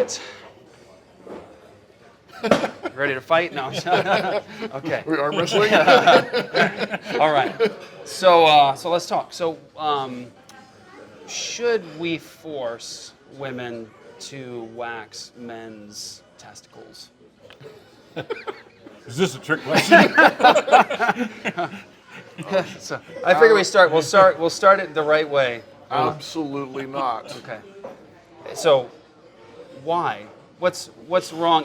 right. Ready to fight? No. Okay. We arm wrestling? All right. So let's talk. So should we force women to wax men's testicles? Is this a trick question? So I figure we'll start it the right way. Absolutely not. Okay. So why? What's wrong?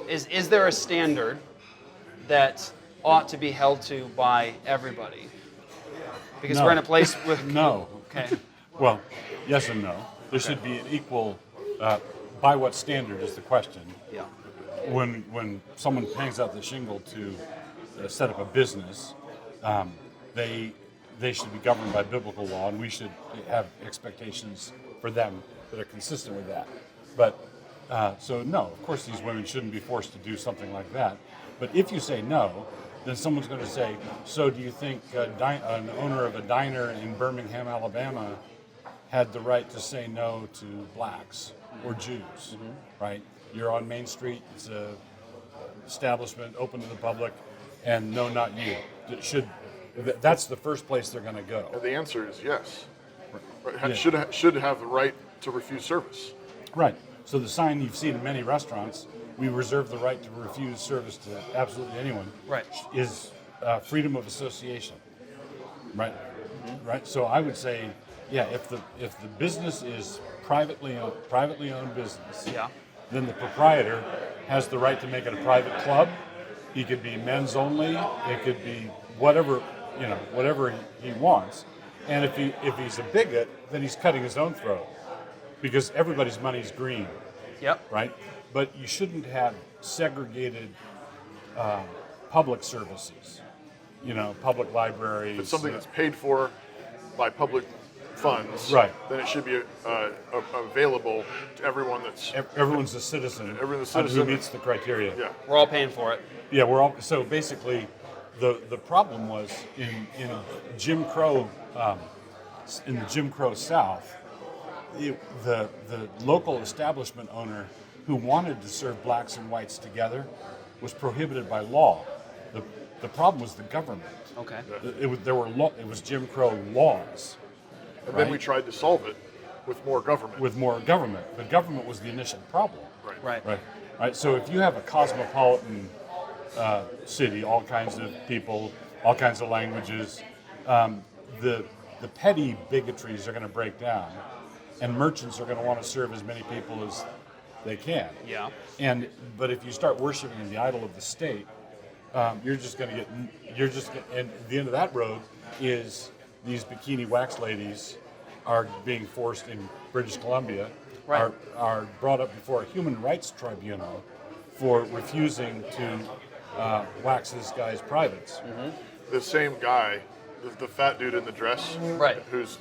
Is there a standard that ought to be held to by everybody? Because No. we're in a place with No. Okay. Well, yes and no. There should be an equal, by what standard is the question. Yeah. When someone hangs out the shingle to set up a business, they should be governed by biblical law, and we should have expectations for them that are consistent with that. But so no, of course these women shouldn't be forced to do something like that. But if you say no, then someone's going to say, so do you think an owner of a diner in Birmingham, Alabama, had the right to say no to blacks or Jews, right? You're on Main Street, it's a establishment open to the public, and no, not you. That's the first place they're going to go. The answer is yes. Right. Yeah. Should have the right to refuse service. Right. So the sign you've seen in many restaurants, we reserve the right to refuse service to absolutely anyone, Right. is freedom of association. Right. Right. So I would say, yeah, if the business is privately owned business, Yeah. then the proprietor has the right to make it a private club. He could be men's only. It could be whatever he wants. And if he's a bigot, then he's cutting his own throat, because everybody's money's green, Yep. right? But you shouldn't have segregated public services. Public libraries. If it's something that's paid for by public funds, Right. then it should be available to everyone that's... Everyone's a citizen. Everyone's a citizen. Who meets the criteria. Yeah. We're all paying for it. Yeah, we're all. So basically, the problem was in Jim Crow, in the Jim Crow South, the local establishment owner who wanted to serve blacks and whites together was prohibited by law. The problem was the government. Okay. It was Jim Crow laws. And then we tried to solve it with more government. With more government. The government was the initial problem. Right. Right. So if you have a cosmopolitan city, all kinds of people, all kinds of languages, the petty bigotries are going to break down, and merchants are going to want to serve as many people as they can. Yeah. But if you start worshiping the idol of the state, you're just going to get. And the end of that road is these bikini wax ladies are being forced in British Columbia, Right. are brought up before a human rights tribunal for refusing to wax this guy's privates. The same guy, the fat dude in the dress, Right. who's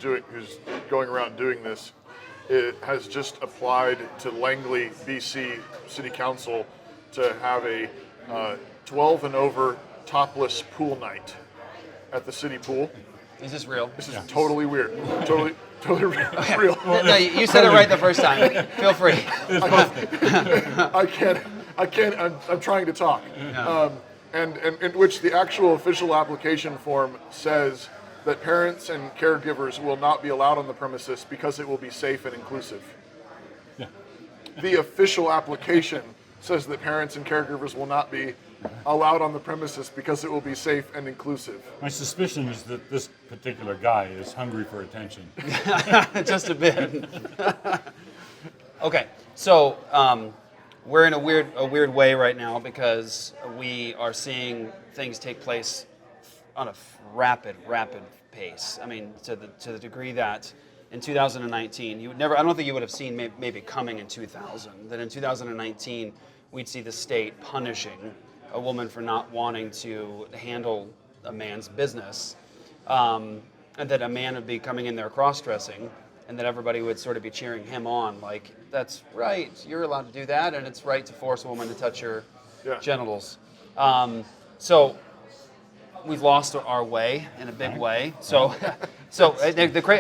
going around doing this, it has just applied to Langley, BC City Council to have a 12 and over topless pool night at the city pool. Is this real? This is totally weird. Totally real. No, you said it right the first time. Feel free. I can't. I'm trying to talk. And in which the actual official application form says that parents and caregivers will not be allowed on the premises because it will be safe and inclusive. Yeah. The official application says that parents and caregivers will not be allowed on the premises because it will be safe and inclusive. My suspicion is that this particular guy is hungry for attention. Just a bit. Okay, so we're in a weird way right now because we are seeing things take place on a rapid pace. I mean, to the degree that in 2019, I don't think you would have seen maybe coming in 2000, that in 2019 we'd see the state punishing a woman for not wanting to handle a man's business, and that a man would be coming in there cross-dressing, and that everybody would sort of be cheering him on, like, that's right, you're allowed to do that, and it's right to force a woman to touch your genitals. So we've lost our way in a big way. So, okay.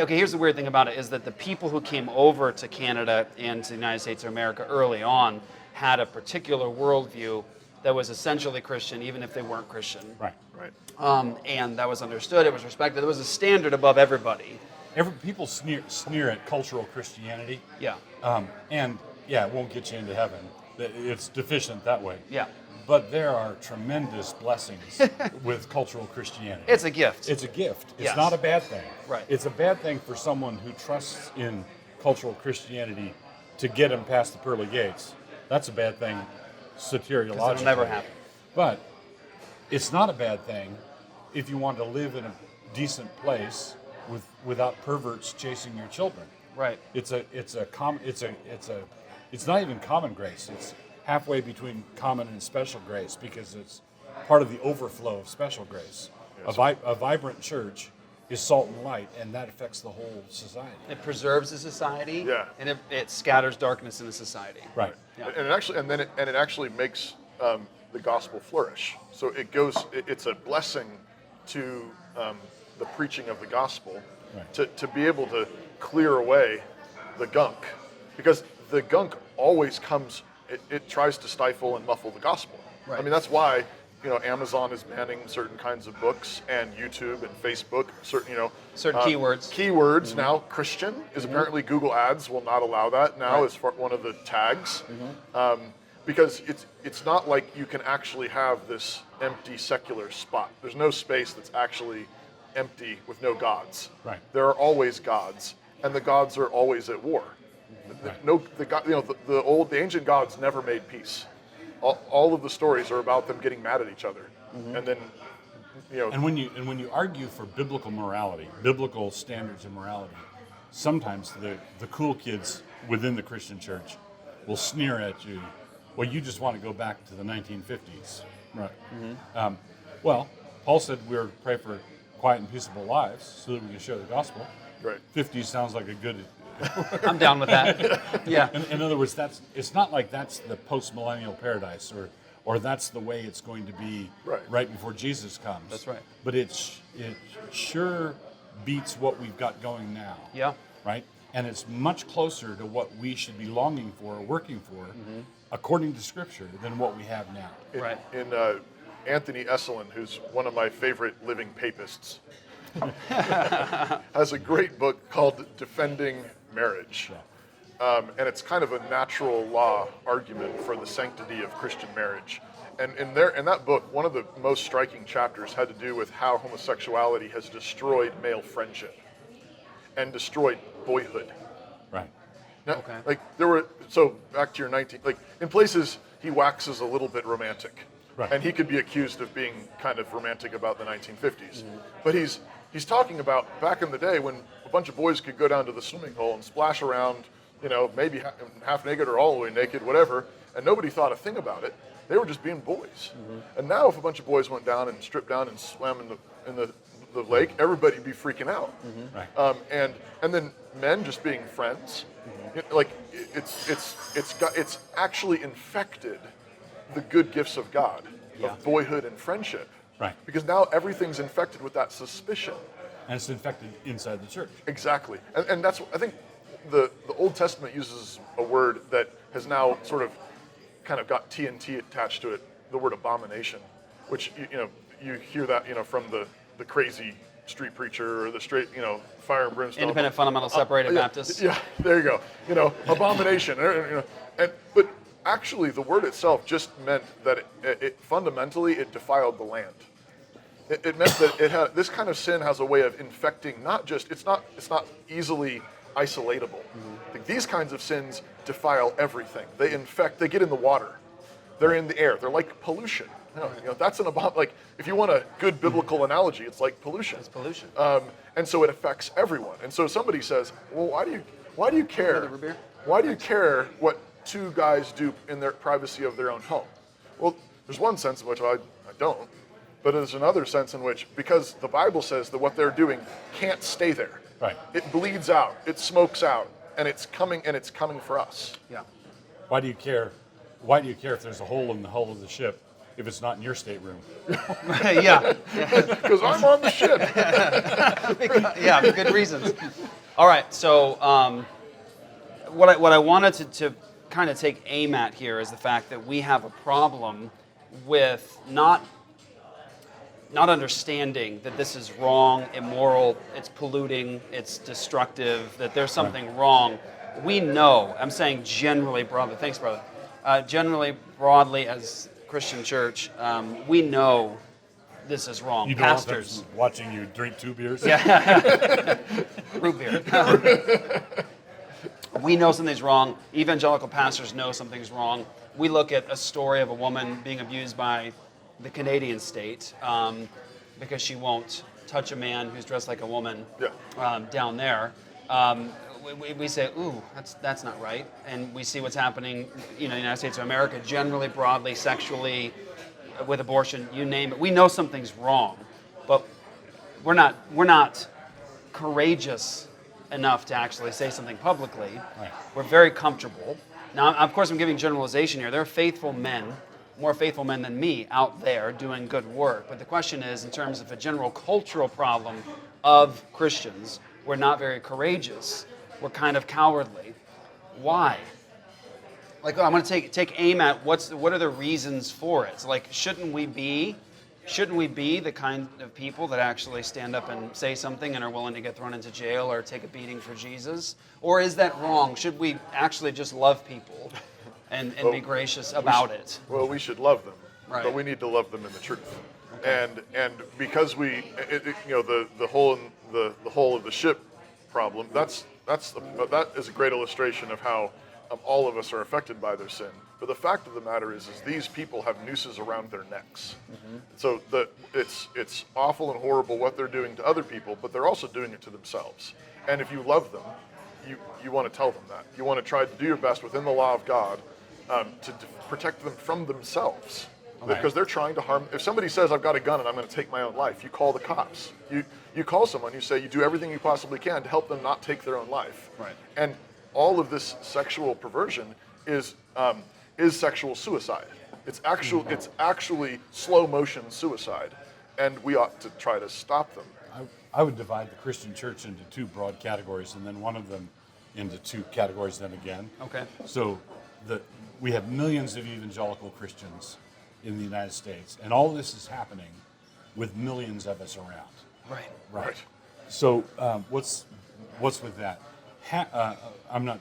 Here's the weird thing about it is that the people who came over to Canada and to the United States of America early on had a particular worldview that was essentially Christian, even if they weren't Christian. Right. And that was understood. It was respected. There was a standard above everybody. People sneer at cultural Christianity. Yeah. And yeah, it won't get you into heaven. It's deficient that way. Yeah. But there are tremendous blessings with cultural Christianity. It's a gift. It's a gift. It's Yes. not a bad thing. Right. It's a bad thing for someone who trusts in cultural Christianity to get them past the pearly gates. That's a bad thing soteriologically. It'll never happen. But it's not a bad thing if you want to live in a decent place without perverts chasing your children. Right. It's not even common grace. It's halfway between common and special grace because it's part of the overflow of special grace. Yes. A vibrant church is salt and light, and that affects the whole society. It preserves the society. Yeah. And it scatters darkness in the society. Right. Yeah. And it actually makes the gospel flourish. So it's a blessing to the preaching of the gospel, right, to be able to clear away the gunk, because the gunk always comes. It tries to stifle and muffle the gospel. Right. I mean, that's why Amazon is banning certain kinds of books, and YouTube and Facebook certain keywords. Keywords now. Christian is apparently Google Ads will not allow that now, right, as one of the tags. Because it's not like you can actually have this empty secular spot. There's no space that's actually empty with no gods. Right. There are always gods, and the gods are always at war. Right. The ancient gods never made peace. All of the stories are about them getting mad at each other, and then And when you argue for biblical morality, biblical standards of morality, sometimes the cool kids within the Christian church will sneer at you. Well, you just want to go back to the 1950s, right? Well, Paul said we're to pray for quiet and peaceable lives so that we can share the gospel. Right. 50s sounds like a good. I'm down with that. Yeah. In other words, it's not like that's the post-millennial paradise or that's the way it's going to be right before Jesus comes. That's right. But it sure beats what we've got going now. Yeah. Right? And it's much closer to what we should be longing for or working for, according to Scripture, than what we have now. Right. In Anthony Esselin, who's one of my favorite living papists, has a great book called Defending Marriage. And it's kind of a natural law argument for the sanctity of Christian marriage. And in that book, one of the most striking chapters had to do with how homosexuality has destroyed male friendship and destroyed boyhood. Right. Now, back to your 19, in places he waxes a little bit romantic. Right. And he could be accused of being kind of romantic about the 1950s. But he's talking about back in the day when a bunch of boys could go down to the swimming hole and splash around, maybe half naked or all the way naked, whatever, and nobody thought a thing about it. They were just being boys. And now if a bunch of boys went down and stripped down and swam in the lake, everybody would be freaking out. Right. And then men just being friends, it's actually infected the good gifts of God, of boyhood and friendship. Right. Because now everything's infected with that suspicion. And it's infected inside the church. Exactly. And that's, I think, the Old Testament uses a word that has now sort of kind of got TNT attached to it, the word abomination, which, you hear that, from the crazy street preacher or the straight, fire and brimstone. Independent fundamental separated Baptists. Yeah, there you go. Abomination. But actually, the word itself just meant that it fundamentally it defiled the land. It meant that it had this kind of sin has a way of infecting. It's not easily isolatable. Like, these kinds of sins defile everything. They infect. They get in the water. They're in the air. They're like pollution. That's if you want a good biblical analogy, it's like pollution. It's pollution. And so it affects everyone. And so somebody says, well, why do you care? Another beer? Why do you care what two guys do in their privacy of their own home? Well, there's one sense in which I don't, but there's another sense in which, because the Bible says that what they're doing can't stay there. Right. It bleeds out, it smokes out, and it's coming for us. Yeah. Why do you care? Why do you care if there's a hole in the hull of the ship if it's not in your stateroom. Yeah. Because I'm on the ship. Yeah, for good reasons. All right, so what I wanted to kind of take aim at here is the fact that we have a problem with not understanding that this is wrong, immoral, it's polluting, it's destructive, that there's something wrong. We know, I'm saying generally broadly, thanks brother, generally broadly as Christian church, we know this is wrong. You don't want Pastors. them watching you drink 2 beers? Yeah. Root beer. We know something's wrong. Evangelical pastors know something's wrong. We look at a story of a woman being abused by the Canadian state because she won't touch a man who's dressed like a woman down there. We say, ooh, that's not right. And we see what's happening, in the United States of America, generally, broadly, sexually, with abortion, you name it. We know something's wrong, but we're not courageous enough to actually say something publicly. Right. We're very comfortable. Now, of course, I'm giving generalization here. There are faithful men, more faithful men than me, out there doing good work. But the question is, in terms of a general cultural problem of Christians, we're not very courageous. We're kind of cowardly. Why? Like, I'm going to take aim at what are the reasons for it. So, like, shouldn't we be the kind of people that actually stand up and say something and are willing to get thrown into jail or take a beating for Jesus? Or is that wrong? Should we actually just love people and be gracious about it? Well, we should love them, Right. but we need to love them in the truth. Okay. And because the whole of the ship problem, that is a great illustration of how all of us are affected by their sin. But the fact of the matter is these people have nooses around their necks. Mm-hmm. So it's awful and horrible what they're doing to other people, but they're also doing it to themselves. And if you love them, you want to tell them that. You want to try to do your best within the law of God to protect them from themselves. Okay. Because they're trying to harm. If somebody says, I've got a gun and I'm going to take my own life, you call the cops. You call someone, you say you do everything you possibly can to help them not take their own life. Right. And all of this sexual perversion is sexual suicide. It's actually slow motion suicide, and we ought to try to stop them. I would divide the Christian church into 2 broad categories, and then one of them into 2 categories then again. Okay. So we have millions of evangelical Christians in the United States, and all this is happening with millions of us around. Right. So what's with that? I'm not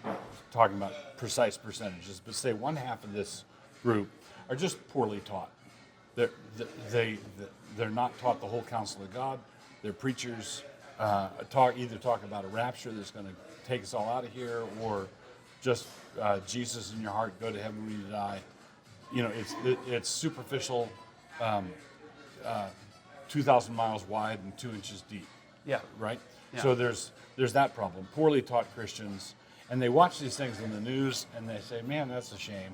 talking about precise percentages, but say 1/2 of this group are just poorly taught. They're not taught the whole counsel of God. Their preachers either talk about a rapture that's going to take us all out of here, or just Jesus in your heart, go to heaven when you die. It's superficial, 2,000 miles wide and 2 inches deep. Yeah. Right. Yeah. So there's that problem. Poorly taught Christians, and they watch these things in the news and they say, "Man, that's a shame,"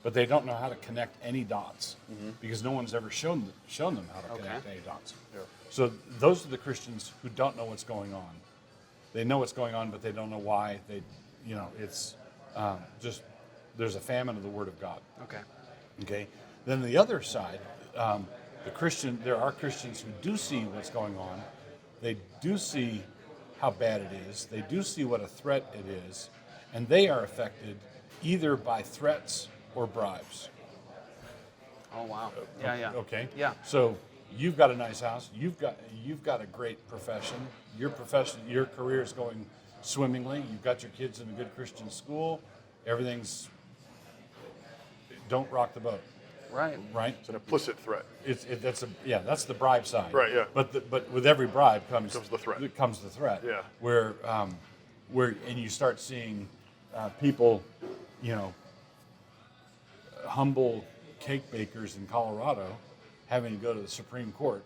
but they don't know how to connect any dots because no one's ever shown them how to connect any dots. Yeah. So those are the Christians who don't know what's going on. They know what's going on, but they don't know why. It's just there's a famine of the Word of God. Okay. Okay. Then the other side, there are Christians who do see what's going on. They do see how bad it is. They do see what a threat it is, and they are affected either by threats or bribes. Oh wow. Yeah. Okay. Yeah. So you've got a nice house. You've got a great profession. Your career is going swimmingly. You've got your kids in a good Christian school. Everything's. Don't rock the boat. Right. Right. It's an implicit threat. That's the bribe side. Right. Yeah. But with every bribe comes the threat. Comes the threat. Yeah. Where you start seeing people, humble cake bakers in Colorado, having to go to the Supreme Court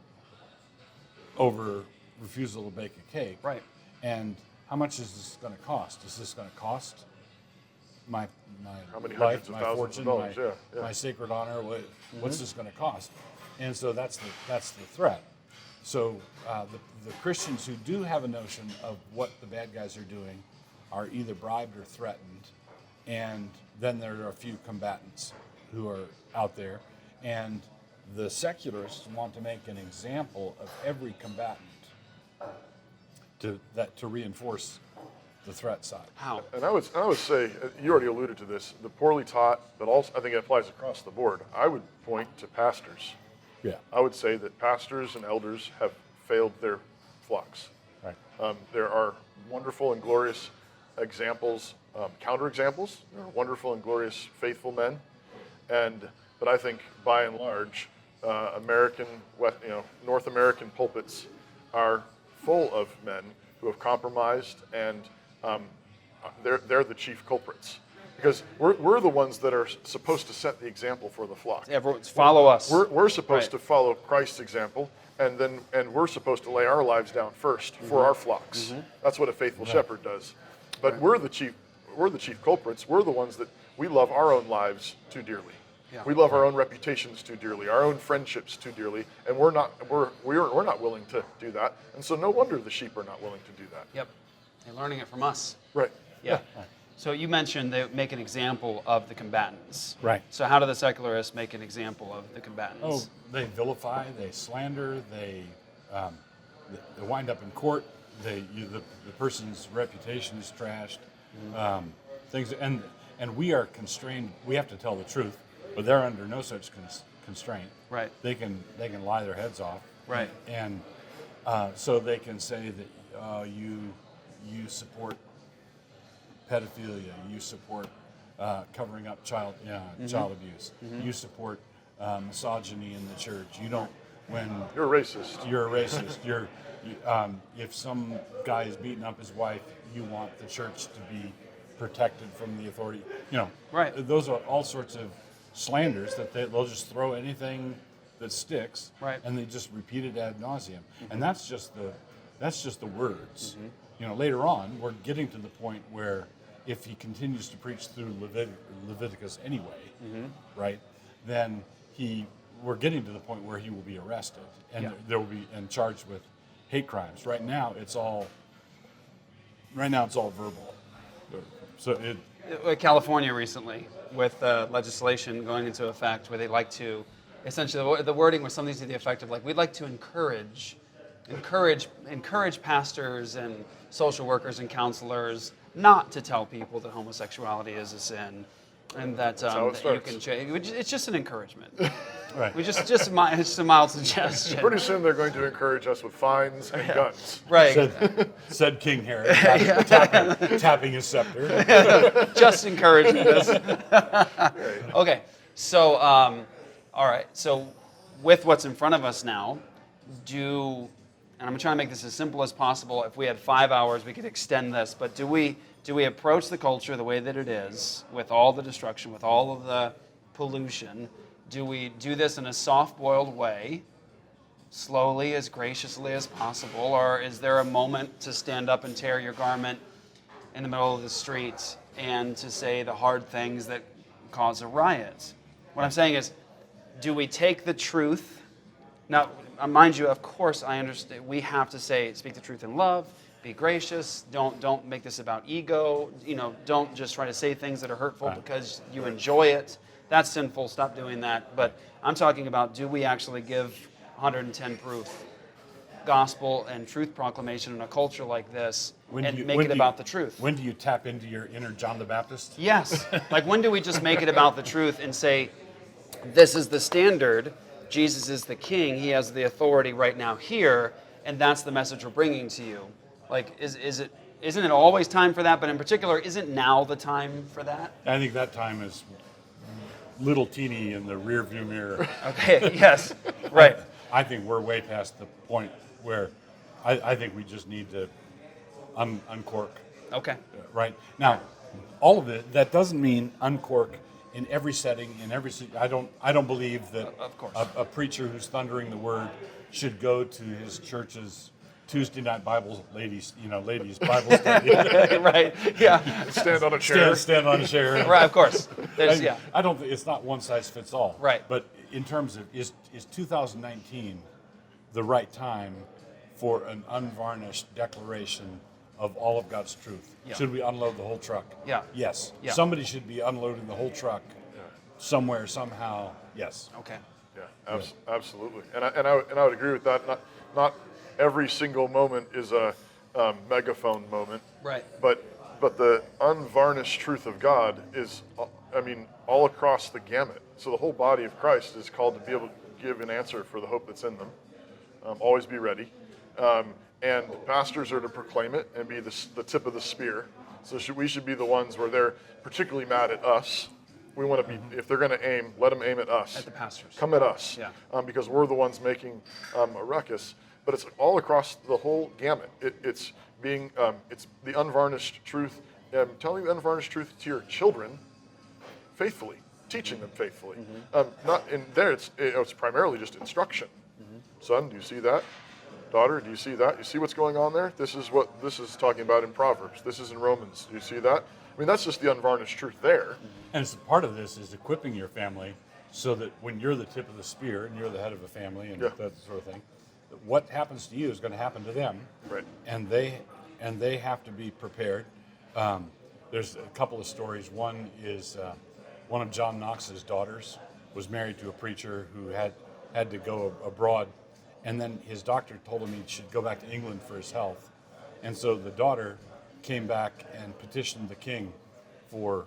over refusal to bake a cake. Right. And how much is this going to cost? Is this going to cost my How many life, hundreds of my thousands fortune, of dollars? Yeah. my sacred honor? What's this going to cost? And so that's the threat. So the Christians who do have a notion of what the bad guys are doing are either bribed or threatened, and then there are a few combatants who are out there, and The secularists want to make an example of every combatant to reinforce the threat side. How? And I would say, you already alluded to this, the poorly taught, but also I think it applies across the board. I would point to pastors. Yeah. I would say that pastors and elders have failed their flocks. Right. There are wonderful and glorious examples, counterexamples. There are wonderful and glorious faithful men, but I think by and large, North American pulpits are full of men who have compromised, and they're the chief culprits. Because we're the ones that are supposed to set the example for the flock. Everyone, follow us. We're supposed Right. to follow Christ's example, and we're supposed to lay our lives down first for our flocks. That's what a faithful shepherd does. But we're the chief culprits. We're the ones that we love our own lives too dearly. Yeah. We love our own reputations too dearly, our own friendships too dearly, and we're not willing to do that. And so no wonder the sheep are not willing to do that. Yep. They're learning it from us. Right. Yeah. So you mentioned they make an example of the combatants. Right. So how do the secularists make an example of the combatants? Oh, they vilify, they slander, they wind up in court. The person's reputation is trashed. Things and we are constrained. We have to tell the truth, but they're under no such constraint. Right. They can lie their heads off. Right. And so they can say that you support pedophilia, you support covering up child abuse, you support misogyny in the church. You don't when You're a racist. you're a racist. If some guy is beating up his wife, you want the church to be protected from the authority. Right. Those are all sorts of slanders that they'll just throw anything that sticks, Right. and they just repeat it ad nauseum. And that's just the words. Later on, we're getting to the point where if he continues to preach through Leviticus anyway, right, then we're getting to the point where he will be arrested and there will be charged with hate crimes. Right now it's all verbal. So California recently with legislation going into effect where they like to, essentially the wording was something to the effect of like, we'd like to encourage pastors and social workers and counselors not to tell people that homosexuality is a sin and that, how it that you starts. can change. It's just an encouragement. right. It's just a mild suggestion. Pretty soon they're going to encourage us with fines and guns. Right. said King Herod, tapping his scepter. Just encouraging this. Okay, so all right. So with what's in front of us now, and I'm trying to make this as simple as possible. If we had 5 hours, we could extend this. But do we approach the culture the way that it is, with all the destruction, with all of the pollution? Do we do this in a soft-boiled way, slowly, as graciously as possible, or is there a moment to stand up and tear your garment in the middle of the street and to say the hard things that cause a riot? What I'm saying is, do we take the truth? Now, mind you, of course, I understand. We have to speak the truth in love, be gracious. Don't make this about ego. Don't just try to say things that are hurtful because you enjoy it. That's sinful. Stop doing that. But I'm talking about, do we actually give 110 proof gospel and truth proclamation in a culture like this and make it about the truth? When do you tap into your inner John the Baptist? Yes. Like, when do we just make it about the truth and say, this is the standard, Jesus is the king, he has the authority right now here, and that's the message we're bringing to you? Like, isn't it always time for that? But in particular, isn't now the time for that? I think that time is little teeny in the rear view mirror. Okay, yes, right. I think we're way past the point where I think we just need to uncork. Okay. Right? Now, all of it, that doesn't mean uncork in every setting, I don't believe that Of course. a preacher who's thundering the word should go to his church's Tuesday night ladies Bible study. Right, yeah. Stand on a chair. Stand on a chair. Right, of course. There's, yeah. I don't think it's not one size fits all. Right. But in terms of is 2019 the right time for an unvarnished declaration of all of God's truth? Yeah. Should we unload the whole truck? Yeah. Yes. Yeah. Somebody should be unloading the whole truck somewhere, somehow. Yes. Okay. Yeah, absolutely. And I would agree with that. Not every single moment is a megaphone moment. Right. But the unvarnished truth of God is, all across the gamut. So the whole body of Christ is called to be able to give an answer for the hope that's in them. Always be ready. And pastors are to proclaim it and be the tip of the spear. So we should be the ones where they're particularly mad at us. We want to be, if they're going to aim, let them aim at us. At the pastors. Come at us. Yeah. Because we're the ones making a ruckus. But it's all across the whole gamut. It's the unvarnished truth, telling the unvarnished truth to your children faithfully, teaching them faithfully. Not in there. It's primarily just instruction. Son, do you see that? Daughter, do you see that? You see what's going on there? This is what this is talking about in Proverbs. This is in Romans. Do you see that? I mean, that's just the unvarnished truth there. And it's part of this is equipping your family so that when you're the tip of the spear and you're the head of a family and that sort of thing, what happens to you is going to happen to them. Right. And they have to be prepared. There's a couple of stories. One is one of John Knox's daughters was married to a preacher who had to go abroad. And then his doctor told him he should go back to England for his health. And so the daughter came back and petitioned the king for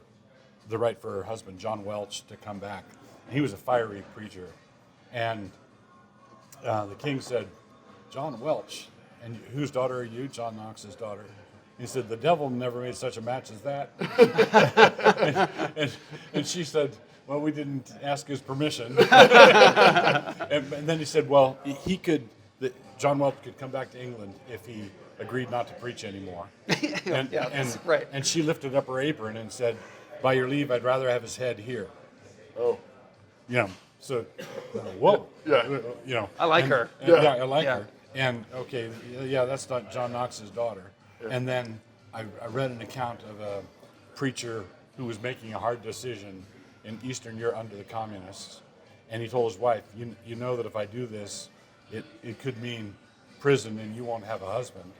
the right for her husband, John Welch, to come back. And he was a fiery preacher. And the king said, John Welch, and whose daughter are you? John Knox's daughter. He said, the devil never made such a match as that. and she said, well, we didn't ask his permission. and then he said, well, John Welch could come back to England if he agreed not to preach anymore. Right. And she lifted up her apron and said, by your leave, I'd rather have his head here. Oh. So, whoa. Yeah. I like her. I like her. And, okay, that's not John Knox's daughter. Yeah. And then I read an account of a preacher who was making a hard decision in Eastern Europe under the communists. And he told his wife, you know that if I do this, it could mean prison and you won't have a husband.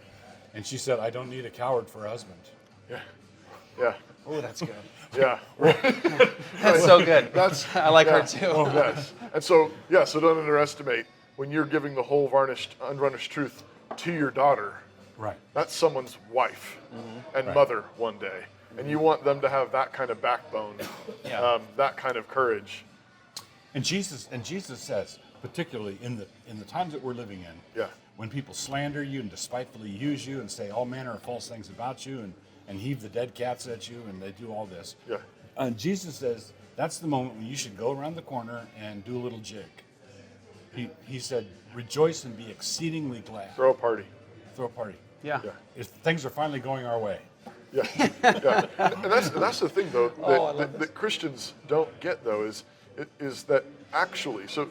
And she said, I don't need a coward for a husband. Yeah. Oh, that's good. Yeah. That's so good. I like her too. Yes. And so don't underestimate when you're giving the whole unvarnished truth to your daughter. Right. That's someone's wife and mother one day. And you want them to have that kind of backbone, that kind of courage. And Jesus says, particularly in the times that we're living in, when people slander you and despitefully use you and say all manner of false things about you and heave the dead cats at you and they do all this. Yeah. Jesus says that's the moment when you should go around the corner and do a little jig. He said, rejoice and be exceedingly glad. Throw a party. Yeah. If things are finally going our way. Yeah. And that's the thing though that Christians don't get though is that actually, so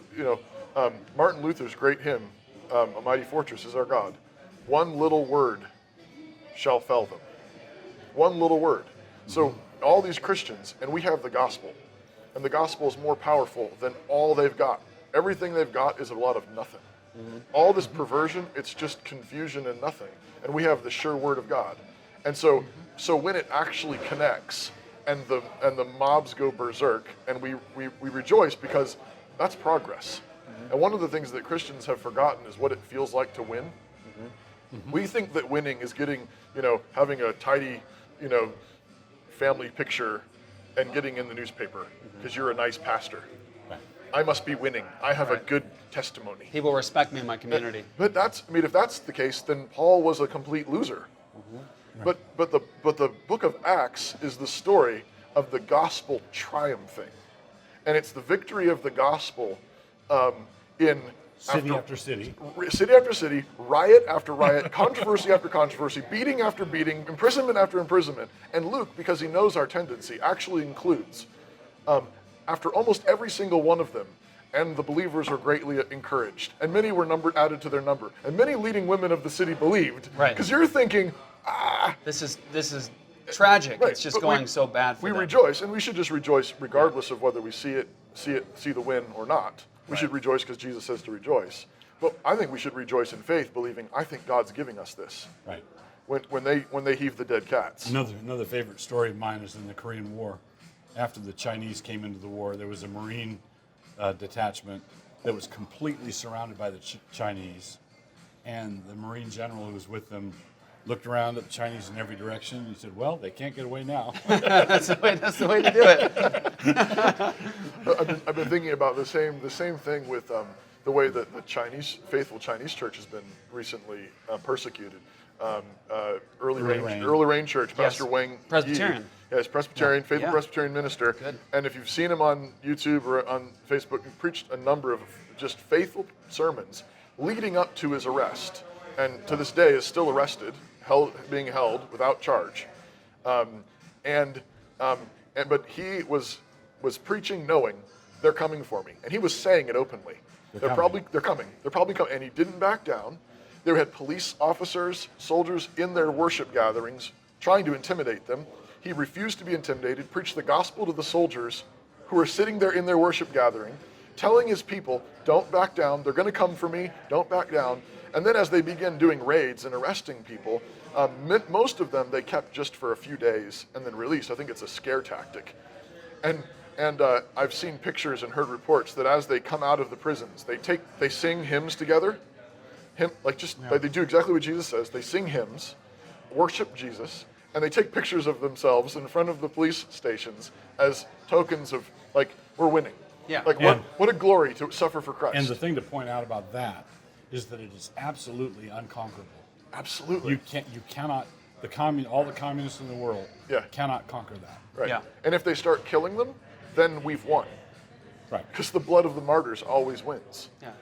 Martin Luther's great hymn, A Mighty Fortress is Our God. One little word shall fell them. One little word. So all these Christians, and we have the gospel, and the gospel is more powerful than all they've got. Everything they've got is a lot of nothing. All this perversion, it's just confusion and nothing. And we have the sure word of God. And so when it actually connects and the mobs go berserk and we rejoice because that's progress. And one of the things that Christians have forgotten is what it feels like to win. We think that winning is getting, having a tidy, family picture and getting in the newspaper because you're a nice pastor. I must be winning. I have a good testimony. People respect me in my community. But if that's the case, then Paul was a complete loser. Right. But the book of Acts is the story of the gospel triumphing, and it's the victory of the gospel in city after city, riot after riot, controversy after controversy, beating after beating, imprisonment after imprisonment. And Luke, because he knows our tendency, actually includes after almost every single one of them. And the believers were greatly encouraged, and many were added to their number, and many leading women of the city believed. Right. Because you're thinking, this is tragic. Right. It's just going so bad for them. We rejoice, and we should just rejoice regardless of whether we see the win or not. We should rejoice because Jesus says to rejoice. But I think we should rejoice in faith, believing I think God's giving us this. Right. When they heave the dead cats. Another favorite story of mine is in the Korean War. After the Chinese came into the war, there was a Marine detachment that was completely surrounded by the Chinese, and the Marine general who was with them looked around at the Chinese in every direction, and he said, "Well, they can't get away now." That's the way to do it. I've been thinking about the same thing with the way that the faithful Chinese church has been recently persecuted. Early Rain Church, Pastor Wang Yi. Presbyterian. Yes, Presbyterian, faithful Yeah. Presbyterian minister. Good. And if you've seen him on YouTube or on Facebook, he preached a number of just faithful sermons leading up to his arrest, and to this day is still arrested, being held without charge. But he was preaching knowing they're coming for me, and he was saying it openly. They're coming, and he didn't back down. They had police officers, soldiers in their worship gatherings trying to intimidate them. He refused to be intimidated, preached the gospel to the soldiers who were sitting there in their worship gathering, telling his people, don't back down, they're going to come for me, don't back down. And then as they began doing raids and arresting people, most of them they kept just for a few days and then released. I think it's a scare tactic. And I've seen pictures and heard reports that as they come out of the prisons, they sing hymns together. They do exactly what Jesus says. They sing hymns, worship Jesus, and they take pictures of themselves in front of the police stations as tokens of, like, we're winning. Yeah. Like, what a glory to suffer for Christ. And the thing to point out about that is that it is absolutely unconquerable. Absolutely. You cannot. All the communists in the world cannot conquer that. Right. Yeah. And if they start killing them, then we've won. Right. Because the blood of the martyrs always wins. Yeah.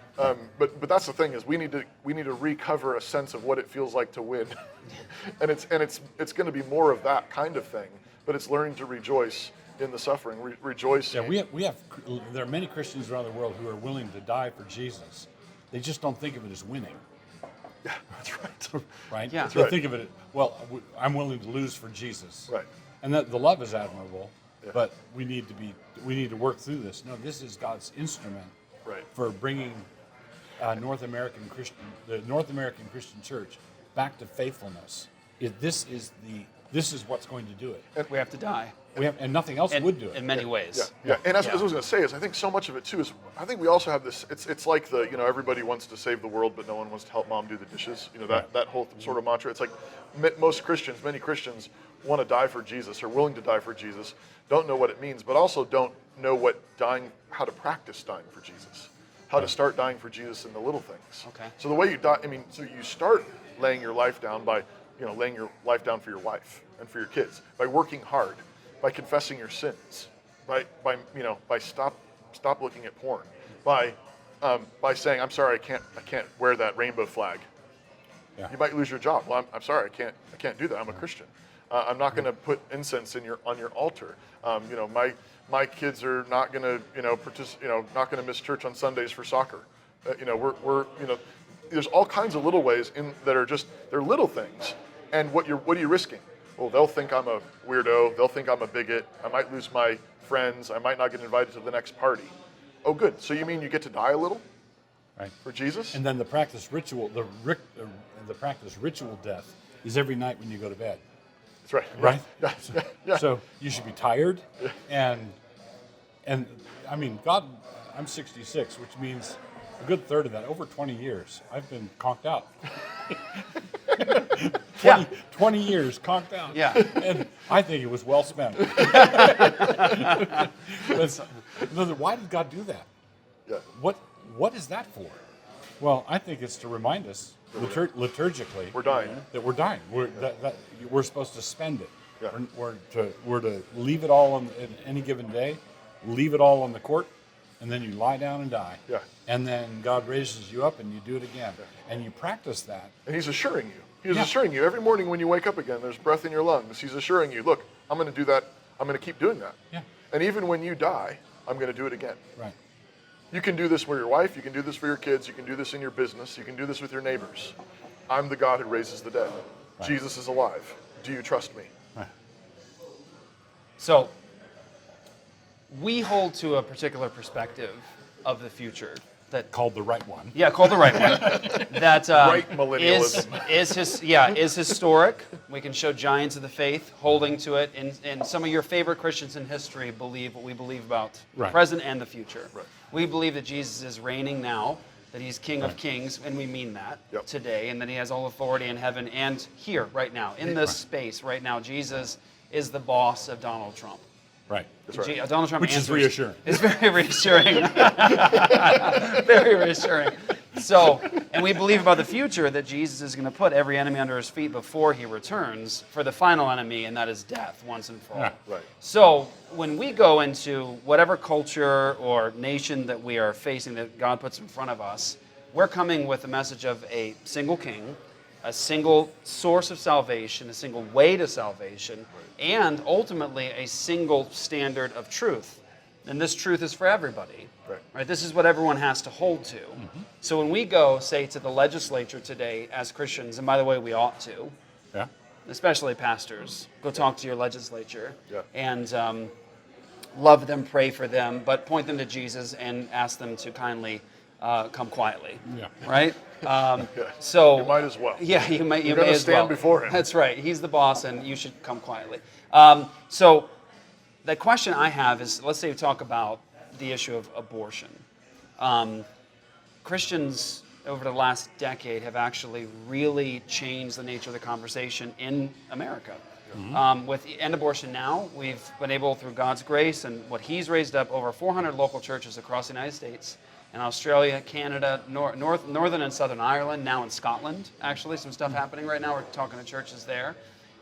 But that's the thing is we need to recover a sense of what it feels like to win, and it's going to be more of that kind of thing. But it's learning to rejoice in the suffering, rejoice. Yeah, there are many Christians around the world who are willing to die for Jesus. They just don't think of it as winning. Yeah, that's right. Right? Yeah. They think of it, I'm willing to lose for Jesus. Right. And that the love is admirable, Yeah. but we need to work through this. No, this is God's instrument for bringing the North American Christian church back to faithfulness. This is what's going to do it. We have to die. And nothing else would do it. In many ways. Yeah. And that's what I was going to say is I think so much of it too is I think we also have this. It's like everybody wants to save the world, but no one wants to help mom do the dishes. That whole sort of mantra. It's like many Christians want to die for Jesus, are willing to die for Jesus, don't know what it means, but also don't know how to practice dying for Jesus, how to start dying for Jesus in the little things. Okay. So the way you die, so you start laying your life down by, laying your life down for your wife and for your kids, by working hard, by confessing your sins, by stop looking at porn, by saying, I'm sorry, I can't wear that rainbow flag. Yeah. You might lose your job. Well, I'm sorry, I can't do that. I'm a Christian. I'm not going to put incense on your altar. My kids are not going to not going to miss church on Sundays for soccer. There's all kinds of little ways that are they're little things. And what are you risking? Well, they'll think I'm a weirdo. They'll think I'm a bigot. I might lose my friends. I might not get invited to the next party. Oh, good. So you mean you get to die a little? Right. For Jesus? And then the practice ritual death is every night when you go to bed. That's right. Right? Yeah. So you should be tired, and I mean, God, I'm 66, which means a good third of that, over 20 years, I've been conked out. 20 years conked out. Yeah. And I think it was well spent. Why did God do that? Yeah. What is that for? Well, I think it's to remind us liturgically We're dying. that we're dying. We're supposed to spend it. Yeah. We're to leave it all on any given day, leave it all on the court, and then you lie down and die. Yeah. And then God raises you up and you do it again. Yeah. And you practice that. And he's assuring you. He's assuring you every morning when you wake up again, there's breath in your lungs. He's assuring you, look, I'm going to do that. I'm going to keep doing that. Yeah. And even when you die, I'm going to do it again. Right. You can do this for your wife. You can do this for your kids. You can do this in your business. You can do this with your neighbors. I'm the God who raises the dead. Right. Jesus is alive. Do you trust me? Right. So we hold to a particular perspective of the future that Called the right one. yeah, called the right one. That Right millennialism. is historic. We can show giants of the faith holding to it, and some of your favorite Christians in history believe what we believe about the Right. present and the future. Right. We believe that Jesus is reigning now, that he's King of Kings, and we mean that Yep. today, and that he has all authority in heaven and here, right now, in this space, right now. Jesus is the boss of Donald Trump. Right. That's right. Donald Trump Which is answers- reassuring. It's very reassuring. Very reassuring. So, and we believe about the future that Jesus is going to put every enemy under his feet before he returns for the final enemy, and that is death, once and for all. Yeah. Right. So, when we go into whatever culture or nation that we are facing that God puts in front of us, we're coming with a message of a single king, a single source of salvation, a single way to salvation, and ultimately a single standard of truth. And this truth is for everybody. Right. This is what everyone has to hold to. So when we go, say, to the legislature today as Christians, and by the way, we ought to, Yeah. especially pastors, go talk to your legislature Yeah. and love them, pray for them, but point them to Jesus and ask them to kindly come quietly. Yeah. Right? Yeah. So You might as well. Yeah, you may. You You're may gonna as stand well. before him. That's right. He's the boss, and you should come quietly. So the question I have is: let's say we talk about the issue of abortion. Christians over the last decade have actually really changed the nature of the conversation in America. With End Abortion Now, we've been able, through God's grace and what He's raised up, over 400 local churches across the United States, in Australia, Canada, Northern and Southern Ireland, now in Scotland, actually, some stuff happening right now. We're talking to churches there.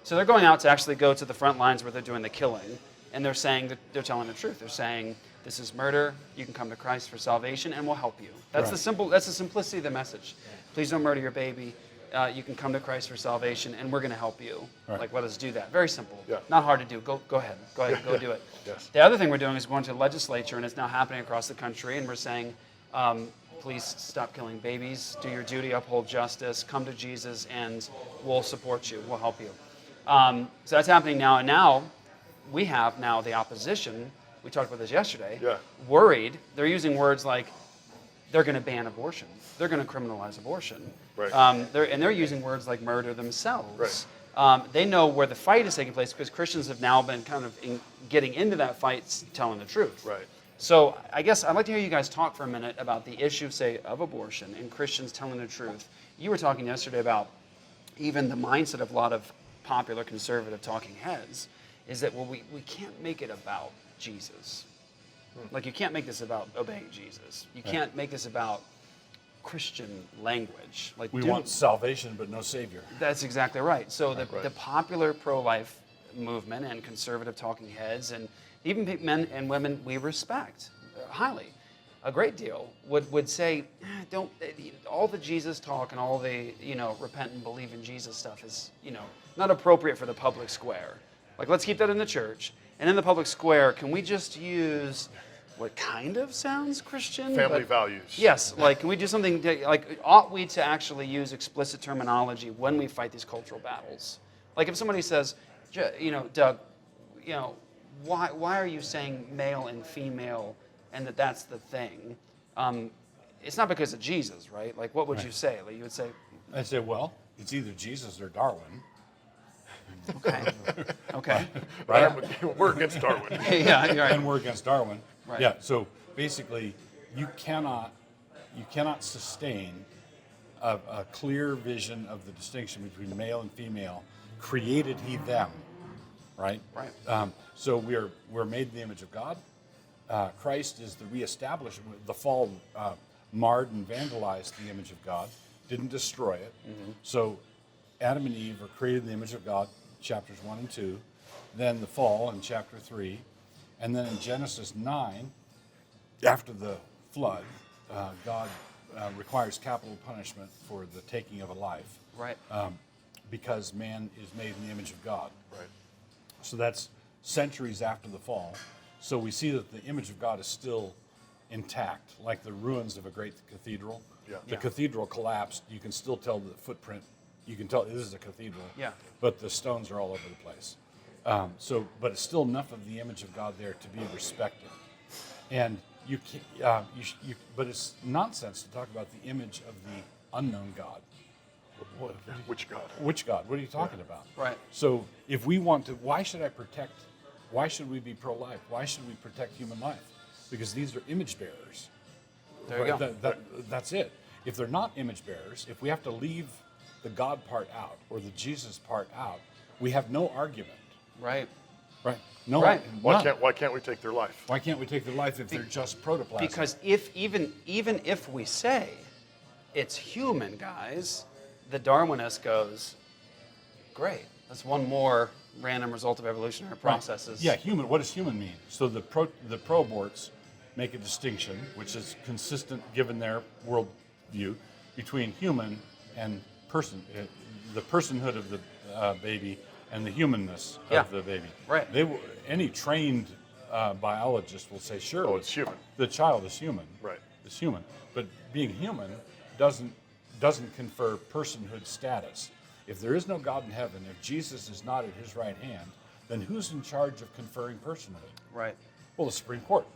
So they're going out to actually go to the front lines where they're doing the killing, and they're saying that they're telling the truth. They're saying, this is murder, you can come to Christ for salvation, and we'll help you. That's that's the simplicity of the message. Please don't murder your baby. You can come to Christ for salvation, and we're going to help you. Right. Like, let us do that. Very simple. Yeah. Not hard to do. Go ahead. Go do it. Yes. The other thing we're doing is going to the legislature, and it's now happening across the country, and we're saying, please stop killing babies, do your duty, uphold justice, come to Jesus, and we'll support you, we'll help you. So that's happening now, and now we have now the opposition, we talked about this yesterday, worried. They're using words like, they're going to ban abortion, they're going to criminalize abortion. Right. They're using words like murder themselves. They know where the fight is taking place because Christians have now been kind of getting into that fight, telling the truth. Right. So I guess I'd like to hear you guys talk for a minute about the issue, say, of abortion and Christians telling the truth. You were talking yesterday about even the mindset of a lot of popular conservative talking heads is that, well, we can't make it about Jesus. Like, you can't make this about obeying Jesus. You can't make this about Christian language. Like, We want salvation, but no Savior. That's exactly right. So the popular pro-life movement and conservative talking heads and even men and women we respect highly, a great deal, would say, don't, all the Jesus talk and all the, repent and believe in Jesus stuff is, not appropriate for the public square. Like, let's keep that in the church. And in the public square, can we just use what kind of sounds Christian? Family values. Yes, like, can we do something, like, ought we to actually use explicit terminology when we fight these cultural battles? Like, if somebody says, Doug, why are you saying male and female and that's the thing? It's not because of Jesus, right? Like, what would you say? Like, you would say... I'd say, well, it's either Jesus or Darwin. Okay. Right? We're against Darwin. Yeah, you're right. And we're against Darwin. Right. Yeah, so basically, you cannot sustain a clear vision of the distinction between male and female. Created he them, right? Right. So we're made in the image of God. Christ is the reestablishment. The fall marred and vandalized the image of God, didn't destroy it. Mm-hmm. So Adam and Eve are created in the image of God, chapters 1 and 2. Then the fall in chapter 3. And then in Genesis 9, after the flood, God requires capital punishment for the taking of a life. Right. Because man is made in the image of God. Right. So that's centuries after the fall. So we see that the image of God is still intact, like the ruins of a great cathedral. Yeah. The cathedral collapsed. You can still tell the footprint. You can tell this is a cathedral. Yeah. But the stones are all over the place. But it's still enough of the image of God there to be respected. And you can't. But it's nonsense to talk about the image of the unknown God. Which God? Which God? What are you talking about? Right. So if we want to, why should we be pro-life? Why should we protect human life? Because these are image bearers. There you go. That's it. If they're not image bearers, if we have to leave the God part out or the Jesus part out, we have no argument. Right. Right. No. Right. Why can't we take their life? Why can't we take their life if they're just protoplasm? Because even if we say it's human, guys, the Darwinist goes, great. That's one more random result of evolutionary processes. Yeah, human. What does human mean? So the pro-aborts make a distinction, which is consistent given their worldview, between human and person, the personhood of the baby and the humanness of the baby. Right. Any trained biologist will say, sure, Oh, it's human. The child is human. Right. It's human. But being human doesn't confer personhood status. If there is no God in heaven, if Jesus is not at his right hand, then who's in charge of conferring personhood? Right. Well, the Supreme Court.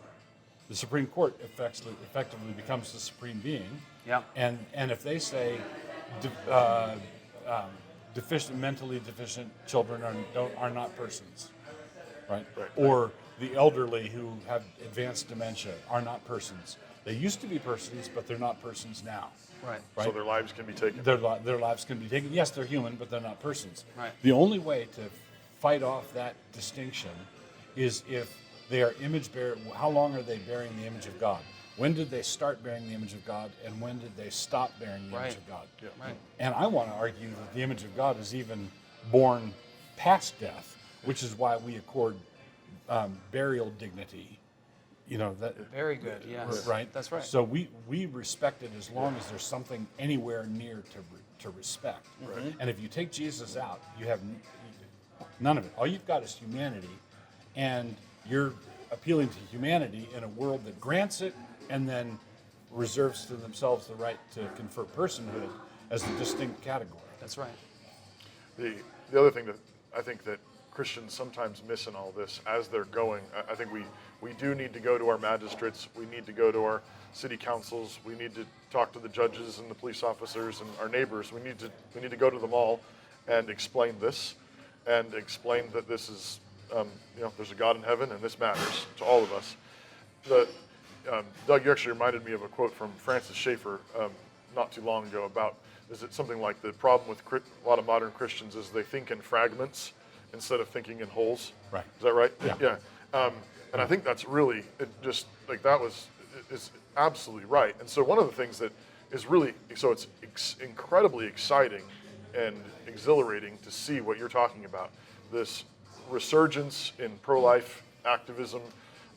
The Supreme Court effectively becomes the supreme being. Yeah. And if they say mentally deficient children are not persons, right? Or the elderly who have advanced dementia are not persons. They used to be persons, but they're not persons now. Right. So their lives can be taken. Their lives can be taken. Yes, they're human, but they're not persons. Right. The only way to fight off that distinction is if they are image bearer. How long are they bearing the image of God? When did they start bearing the image of God, and when did they stop bearing the image of God? Yeah. Right. And I want to argue that the image of God is even born past death, which is why we accord burial dignity. You know that. Very good. Yes. Right. That's right. So we respect it as long as there's something anywhere near to respect. Right. And if you take Jesus out, you have none of it. All you've got is humanity, and you're appealing to humanity in a world that grants it and then reserves to themselves the right to confer personhood as a distinct category. That's right. The other thing that I think that Christians sometimes miss in all this as they're going, I think we do need to go to our magistrates, we need to go to our city councils, we need to talk to the judges and the police officers and our neighbors. We need to go to them all and explain this, and explain that this is, there's a God in heaven and this matters to all of us. Doug, you actually reminded me of a quote from Francis Schaeffer not too long ago about, is it something like the problem with a lot of modern Christians is they think in fragments instead of thinking in wholes. Right. Is that right? Yeah. And I think that's really, is absolutely right. And so one of the things that is really, so it's incredibly exciting and exhilarating to see what you're talking about, this resurgence in pro-life activism.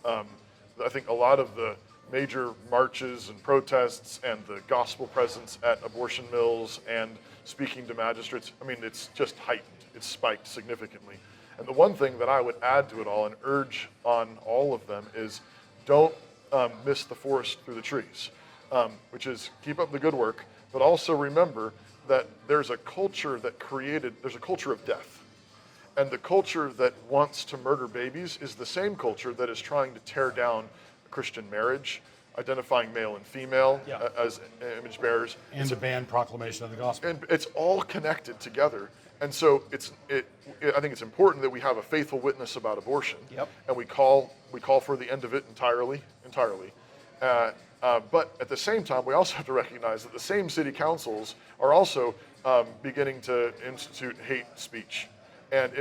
I think a lot of the major marches and protests and the gospel presence at abortion mills and speaking to magistrates, I mean, it's just heightened. It's spiked significantly. And the one thing that I would add to it all and urge on all of them is don't miss the forest through the trees, which is keep up the good work, but also remember that there's a culture there's a culture of death. And the culture that wants to murder babies is the same culture that is trying to tear down Christian marriage, identifying male and female as image bearers. And to ban proclamation of the gospel. And it's all connected together. And so I think it's important that we have a faithful witness about abortion. Yep. And we call for the end of it entirely. But at the same time, we also have to recognize that the same city councils are also beginning to institute hate speech and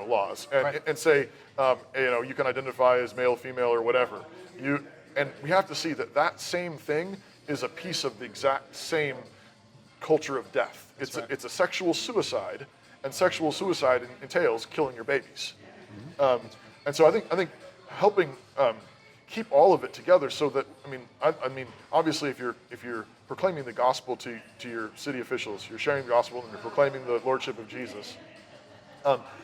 laws and say you can identify as male, female, or whatever. And we have to see that same thing is a piece of the exact same culture of death. It's a sexual suicide, and sexual suicide entails killing your babies. And so I think helping keep all of it together so that I mean obviously if you're proclaiming the gospel to your city officials, you're sharing the gospel and you're proclaiming the lordship of Jesus.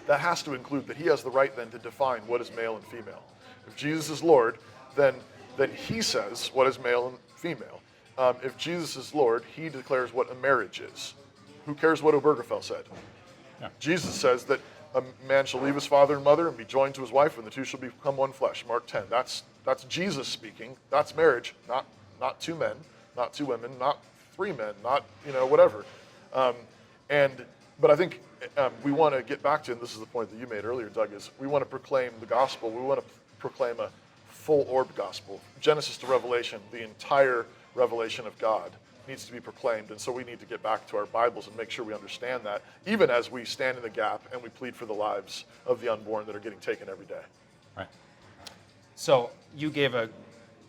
That has to include that he has the right then to define what is male and female. If Jesus is Lord, then he says what is male and female. If Jesus is Lord, he declares what a marriage is. Who cares what Obergefell said? Yeah. Jesus says that a man shall leave his father and mother and be joined to his wife, and the two shall become one flesh. Mark 10. That's That's Jesus speaking. That's marriage, not two men, not two women, not three men, not whatever. But I think we want to get back to, and this is the point that you made earlier, Doug, is we want to proclaim the gospel. We want to proclaim a full-orbed gospel. Genesis to Revelation, the entire revelation of God needs to be proclaimed. And so we need to get back to our Bibles and make sure we understand that, even as we stand in the gap and we plead for the lives of the unborn that are getting taken every day. Right. So you gave one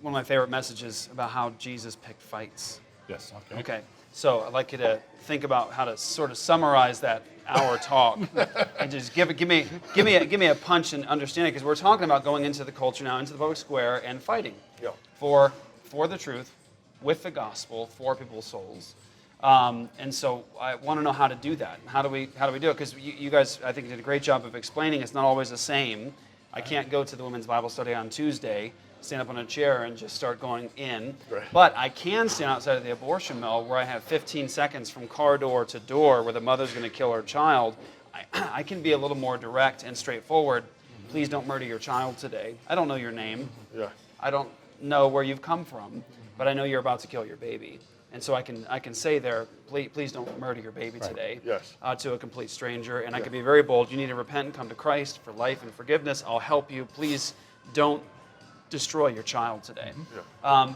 of my favorite messages about how Jesus picked fights. Yes. Okay. Okay. So I'd like you to think about how to sort of summarize that hour talk and just give me a punch and understanding, because we're talking about going into the culture now, into the public square, and fighting for the truth, with the gospel, for people's souls. And so I want to know how to do that. How do we do it? Because you guys, I think, did a great job of explaining it's not always the same. I can't go to the women's Bible study on Tuesday, stand up on a chair and just start going in. Right. But I can stand outside of the abortion mill where I have 15 seconds from car door to door where the mother's going to kill her child. I can be a little more direct and straightforward. Please don't murder your child today. I don't know your name. Yeah. I don't know where you've come from, but I know you're about to kill your baby. And so I can say there, please don't murder your baby today. Yes. To a complete stranger. And I can be very bold. You need to repent and come to Christ for life and forgiveness. I'll help you. Please don't destroy your child today.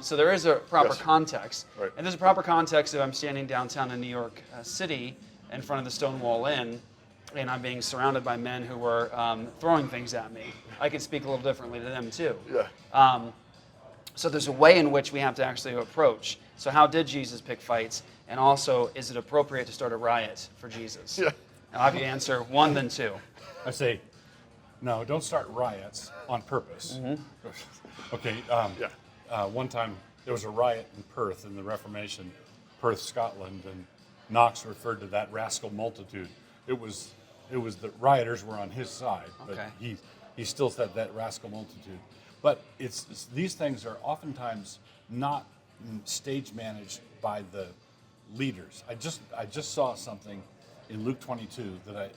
So there is a proper context. Right. And there's a proper context if I'm standing downtown in New York City in front of the Stonewall Inn, and I'm being surrounded by men who were throwing things at me. I can speak a little differently to them too. Yeah. So there's a way in which we have to actually approach. So how did Jesus pick fights? And also, is it appropriate to start a riot for Jesus? Yeah. I'll have you answer one, then two. I say, no, don't start riots on purpose. Okay. One time there was a riot in Perth in the Reformation, Perth, Scotland, and Knox referred to that rascal multitude. It was the rioters were on his side, but he still said that rascal multitude. But these things are oftentimes not stage managed by the leaders. I just saw something in Luke 22 that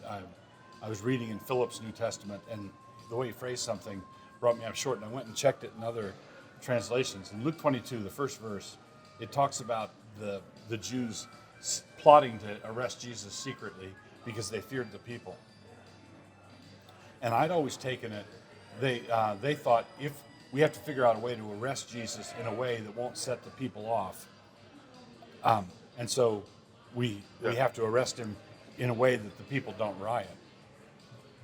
I was reading in Philip's New Testament, and the way he phrased something brought me up short, and I went and checked it in other translations. In Luke 22, the first verse, it talks about the Jews plotting to arrest Jesus secretly because they feared the people. And I'd always taken it, they thought, if we have to figure out a way to arrest Jesus in a way that won't set the people off, and so we have to arrest him in a way that the people don't riot.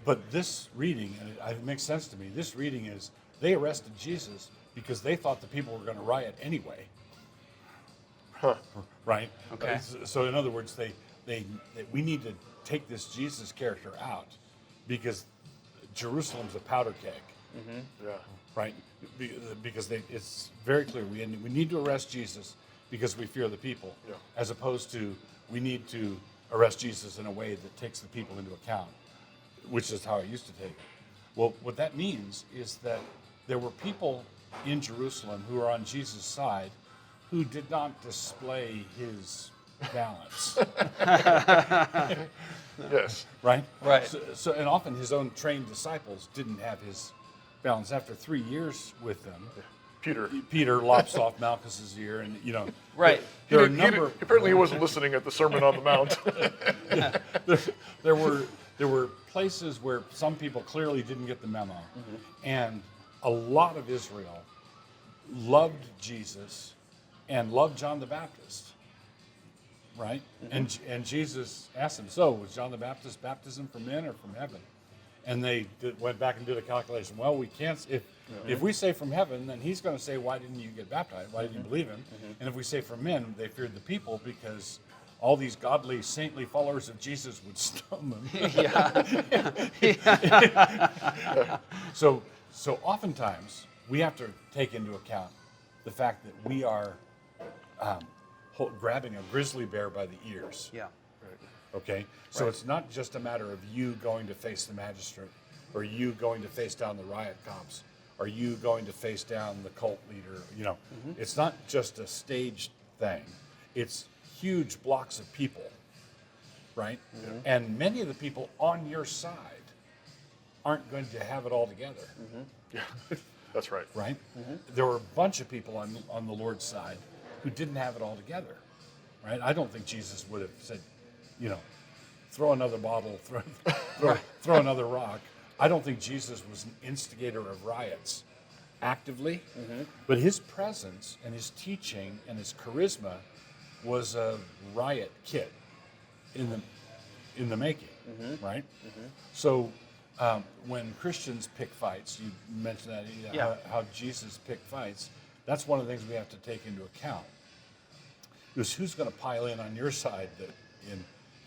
But this reading, and it makes sense to me, this reading is they arrested Jesus because they thought the people were going to riot anyway. Right? Okay. So in other words, we need to take this Jesus character out because Jerusalem's a powder keg. Yeah. Right? Because it's very clear. We need to arrest Jesus because we fear the people, as opposed to we need to arrest Jesus in a way that takes the people into account, which is how I used to take it. Well, what that means is that there were people in Jerusalem who were on Jesus' side who did not display his balance. Yes. Right? Right. So, and often his own trained disciples didn't have his balance. After 3 years with them, Peter lops off Malchus's ear, and Right. There are a number. Apparently, he wasn't listening at the Sermon on the Mount. There were places where some people clearly didn't get the memo, and a lot of Israel loved Jesus and loved John the Baptist. Right? And Jesus asked them, so was John the Baptist baptism from men or from heaven? And they went back and did a calculation. Well, we can't. If we say from heaven, then he's going to say, why didn't you get baptized? Why didn't you believe him? And if we say from men, they feared the people because all these godly, saintly followers of Jesus would stone them. So oftentimes we have to take into account the fact that we are grabbing a grizzly bear by the ears. Yeah. Okay? So it's not just a matter of you going to face the magistrate, or you going to face down the riot cops, or you going to face down the cult leader. It's not just a staged thing. It's huge blocks of people, right? And many of the people on your side aren't going to have it all together. That's right. Right? There were a bunch of people on the Lord's side who didn't have it all together. Right? I don't think Jesus would have said, throw another bottle, throw another rock. I don't think Jesus was an instigator of riots actively, but his presence and his teaching and his charisma was a riot kit in the making, right? So when Christians pick fights, you mentioned that how Jesus picked fights. That's one of the things we have to take into account. Is who's going to pile in on your side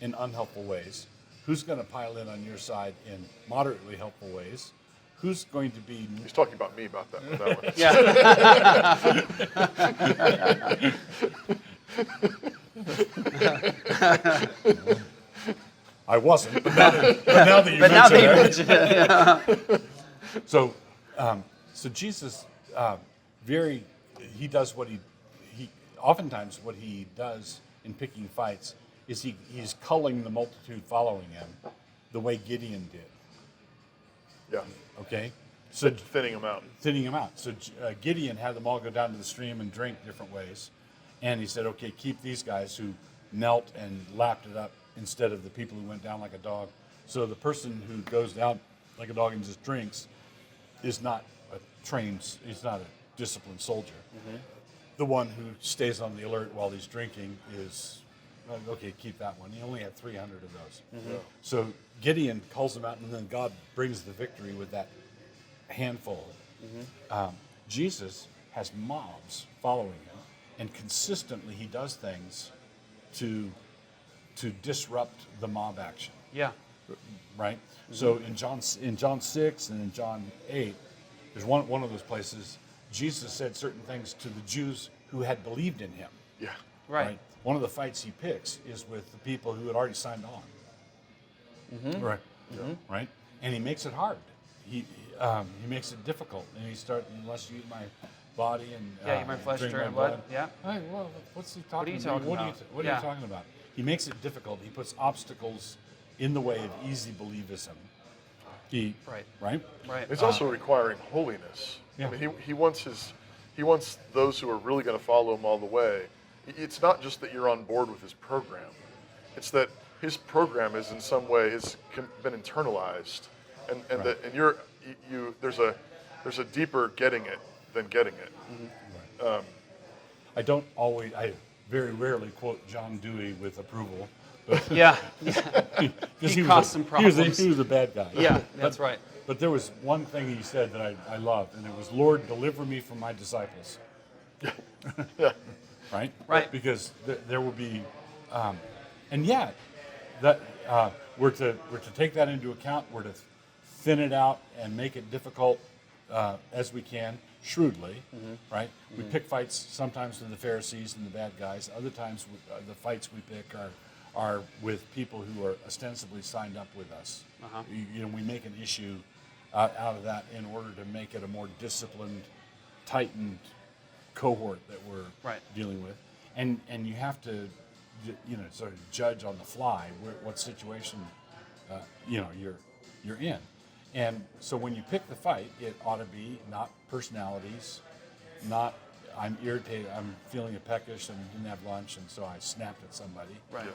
in unhelpful ways? Who's going to pile in on your side in moderately helpful ways? Who's going to be... He's talking about me about that one. Yeah. I wasn't, but now that you mention it. So Jesus, he does what he oftentimes what he does in picking fights is he's culling the multitude following him the way Gideon did. Yeah. Okay? So Thinning them out. So Gideon had them all go down to the stream and drink different ways. And he said, okay, keep these guys who knelt and lapped it up instead of the people who went down like a dog. So the person who goes down like a dog and just drinks is not he's not a disciplined soldier. The one who stays on the alert while he's drinking is, okay, keep that one. He only had 300 of those. So Gideon calls them out, and then God brings the victory with that handful. Jesus has mobs following him, and consistently he does things to disrupt the mob action. Yeah. Right? So in John 6 and in John 8, there's one of those places, Jesus said certain things to the Jews who had believed in him. Yeah. Right. One of the fights he picks is with the people who had already signed on. Right. Right. And he makes it hard. He makes it difficult, and he starts, unless you eat my body and eat my flesh, drink drink my my blood. blood. Yeah. Hey, well, what's he talking are you about? talking about? What are you talking about? He makes it difficult. He puts obstacles in the way of easy believism. Right. It's also requiring holiness. Yeah. I mean, he wants those who are really going to follow him all the way. It's not just that you're on board with his program. It's that his program is in some way been internalized, and there's a deeper getting it than getting it. I very rarely quote John Dewey with approval. But Yeah. he caused some problems. He was a bad guy. Yeah, that's right. But there was one thing he said that I loved, and it was, "Lord, deliver me from my disciples." Yeah. Right? Right. Because there will be, and yet, that we're to take that into account. We're to thin it out and make it difficult as we can, shrewdly, right? We pick fights sometimes with the Pharisees and the bad guys. Other times, the fights we pick are with people who are ostensibly signed up with us. We make an issue out of that in order to make it a more disciplined, tightened cohort that we're dealing with, and you have to, sort of judge on the fly what situation, you're in, and so when you pick the fight, it ought to be not personalities, not I'm irritated, I'm feeling peckish and didn't have lunch, and so I snapped at somebody. Right.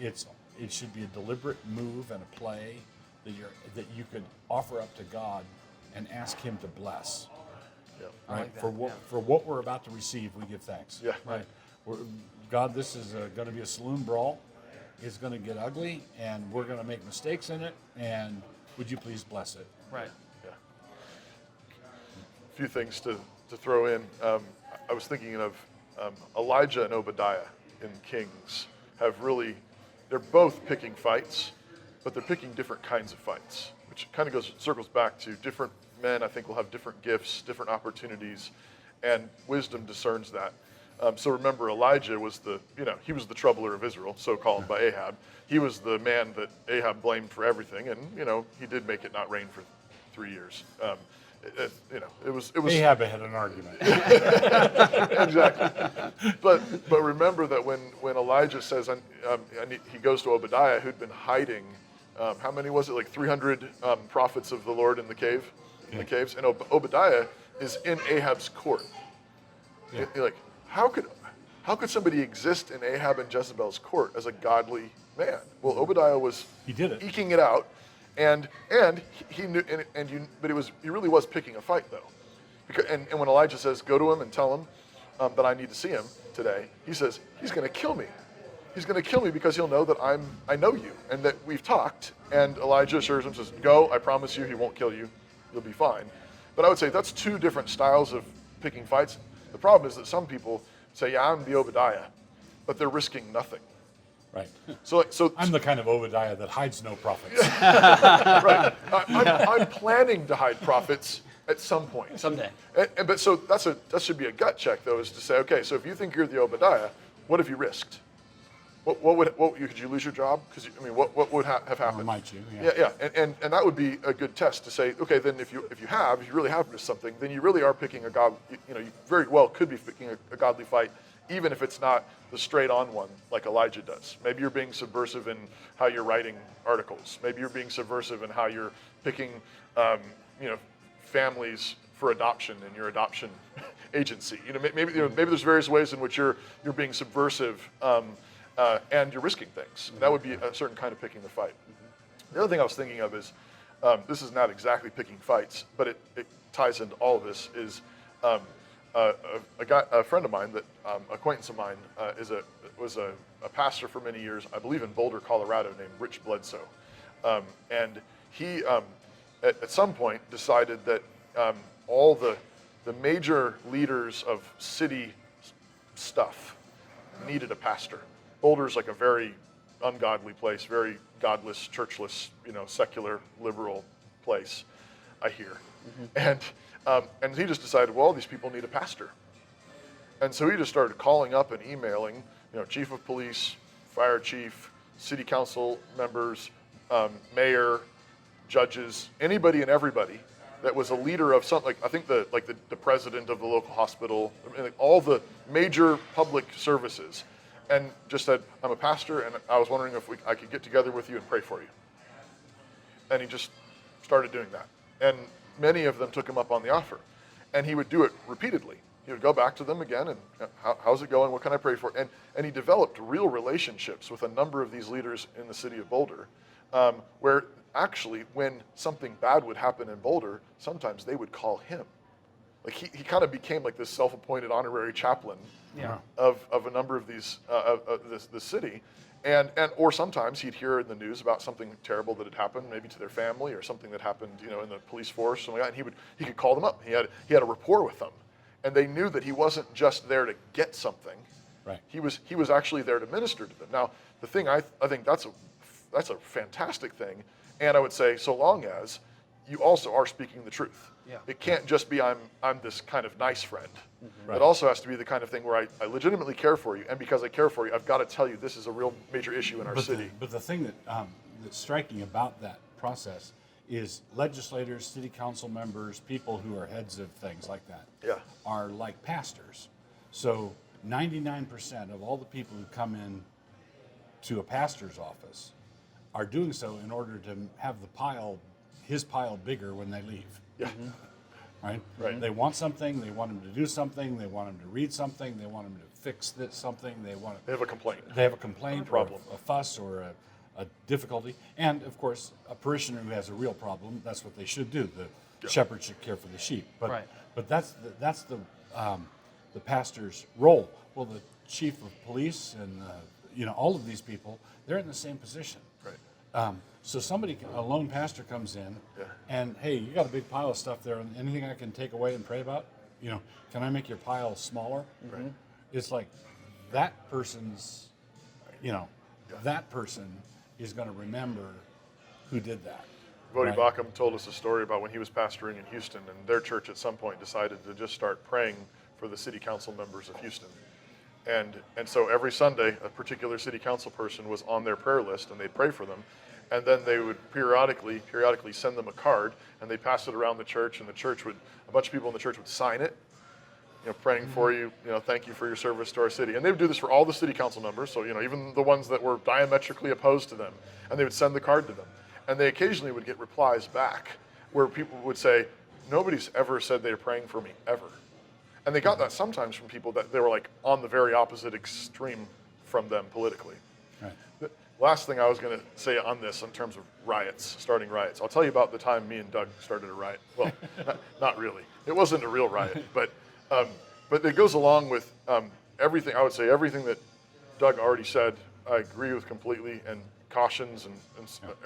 It should be a deliberate move and a play that you could offer up to God and ask Him to bless. Yeah. Right? like that, For what we're about to receive, we give thanks. Yeah. Right. God, this is going to be a saloon brawl. It's going to get ugly, and we're going to make mistakes in it. And would you please bless it? Right. Yeah. A few things to throw in. I was thinking of Elijah and Obadiah in Kings they're both picking fights, but they're picking different kinds of fights, which kind of circles back to different men, I think, will have different gifts, different opportunities, and wisdom discerns that. So remember, Elijah was he was the troubler of Israel, so called by Ahab. He was the man that Ahab blamed for everything, and he did make it not rain for 3 years. It was. Ahab had an argument. Exactly. But remember that when Elijah says, he goes to Obadiah, who'd been hiding. How many was it? Like 300 prophets of the Lord in the cave, in the caves. And Obadiah is in Ahab's court. Yeah. You're like, how could somebody exist in Ahab and Jezebel's court as a godly man? Well, Obadiah was He did it. eking it out, and he knew, but he really was picking a fight though, because, and when Elijah says, go to him and tell him that I need to see him today, he says he's going to kill me. He's going to kill me because he'll know that I know you and that we've talked. And Elijah assures him, says, go, I promise you, he won't kill you. You'll be fine. But I would say that's two different styles of picking fights. The problem is that some people say, yeah, I'm the Obadiah, but they're risking nothing. Right. So I'm the kind of Obadiah that hides no profits. right. I'm planning to hide profits at some point. Someday. But so that should be a gut check, though, is to say, okay, so if you think you're the Obadiah, what have you risked? Could you lose your job? Because what would have happened? Or might you? Yeah. And that would be a good test to say, okay, then if you really have risked something, then you really are picking a god. You very well could be picking a godly fight, even if it's not the straight-on one like Elijah does. Maybe you're being subversive in how you're writing articles. Maybe you're being subversive in how you're picking, families for adoption in your adoption agency. Maybe there's various ways in which you're being subversive. And you're risking things. And that would be a certain kind of picking the fight. The other thing I was thinking of is, this is not exactly picking fights, but it ties into all of this, is a friend of mine, acquaintance of mine, was a pastor for many years, I believe in Boulder, Colorado, named Rich Bledsoe. And he, at some point, decided that all the major leaders of city stuff needed a pastor. Boulder's like a very ungodly place, very godless, churchless, secular, liberal place, I hear. Mm-hmm. And he just decided, well, these people need a pastor. And so he just started calling up and emailing, chief of police, fire chief, city council members, mayor, judges, anybody and everybody that was a leader of something, I think the president of the local hospital, all the major public services. And just said, I'm a pastor, and I was wondering if I could get together with you and pray for you. And he just started doing that. And many of them took him up on the offer. And he would do it repeatedly. He would go back to them again, and how's it going? What can I pray for? And he developed real relationships with a number of these leaders in the city of Boulder, where actually when something bad would happen in Boulder, sometimes they would call him. Like he kind of became like this self-appointed honorary chaplain of a number of these the city, or sometimes he'd hear in the news about something terrible that had happened, maybe to their family or something that happened, in the police force, something like that. And he could call them up. He had a rapport with them, and they knew that he wasn't just there to get something. Right. He was actually there to minister to them. Now the thing I think that's a fantastic thing, and I would say so long as you also are speaking the truth. Yeah. It can't just be I'm this kind of nice friend. Mm-hmm. Right. It also has to be the kind of thing where I legitimately care for you, and because I care for you, I've got to tell you this is a real major issue in our city. But the thing that's striking about that process is legislators, city council members, people who are heads of things like that, are like pastors. So 99% of all the people who come in to a pastor's office are doing so in order to have his pile bigger when they leave. Yeah. Right? Right. They want something, they want him to do something, they want him to read something, they want him to fix something, They have a complaint. They have a complaint, Problem. or a fuss, or a difficulty. And of course, a parishioner who has a real problem, that's what they should do. The shepherd should care for the sheep. But that's the pastor's role. Well, the chief of police and all of these people, they're in the same position. Right. So a lone pastor comes in, and hey, you got a big pile of stuff there. Anything I can take away and pray about? Can I make your pile smaller? Right. It's like that person's, that person is going to remember who did that. Vodi Bakum told us a story about when he was pastoring in Houston, and their church at some point decided to just start praying for the city council members of Houston. And so every Sunday, a particular city council person was on their prayer list, and they'd pray for them. And then they would periodically send them a card, and they'd pass it around the church, and a bunch of people in the church would sign it, praying for you, thank you for your service to our city. And they would do this for all the city council members, so, even the ones that were diametrically opposed to them, and they would send the card to them. And they occasionally would get replies back where people would say, nobody's ever said they're praying for me, ever. And they got that sometimes from people that they were like on the very opposite extreme from them politically. Right. The last thing I was going to say on this in terms of riots, starting riots, I'll tell you about the time me and Doug started a riot. Well, not really. It wasn't a real riot, but it goes along with everything. I would say everything that Doug already said, I agree with completely, and cautions and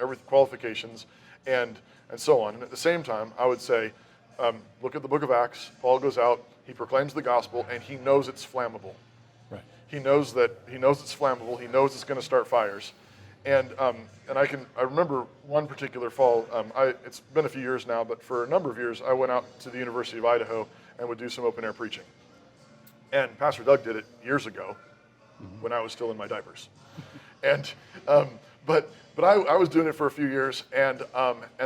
every qualifications and so on. And at the same time, I would say, look at the book of Acts. Paul goes out, he proclaims the gospel, and he knows it's flammable. Right. He knows it's flammable. He knows it's going to start fires. And I remember one particular fall. It's been a few years now, but for a number of years, I went out to the University of Idaho and would do some open air preaching. And Pastor Doug did it years ago, when I was still in my diapers. And but I was doing it for a few years, and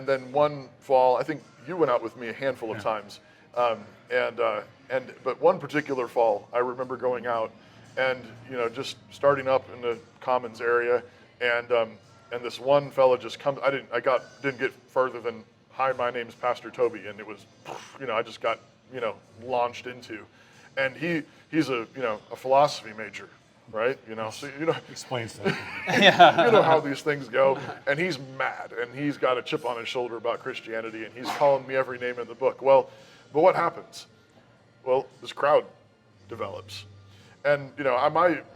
then one fall, I think you went out with me a handful of times, but one particular fall, I remember going out and just starting up in the Commons area, and this one fella just comes. I didn't get further than, "Hi, my name's Pastor Toby," and it was, I just got launched into, and he's a philosophy major. Right, so Explains that. you know how these things go, and he's mad, and he's got a chip on his shoulder about Christianity, and he's calling me every name in the book. Well, but what happens? Well, this crowd develops, and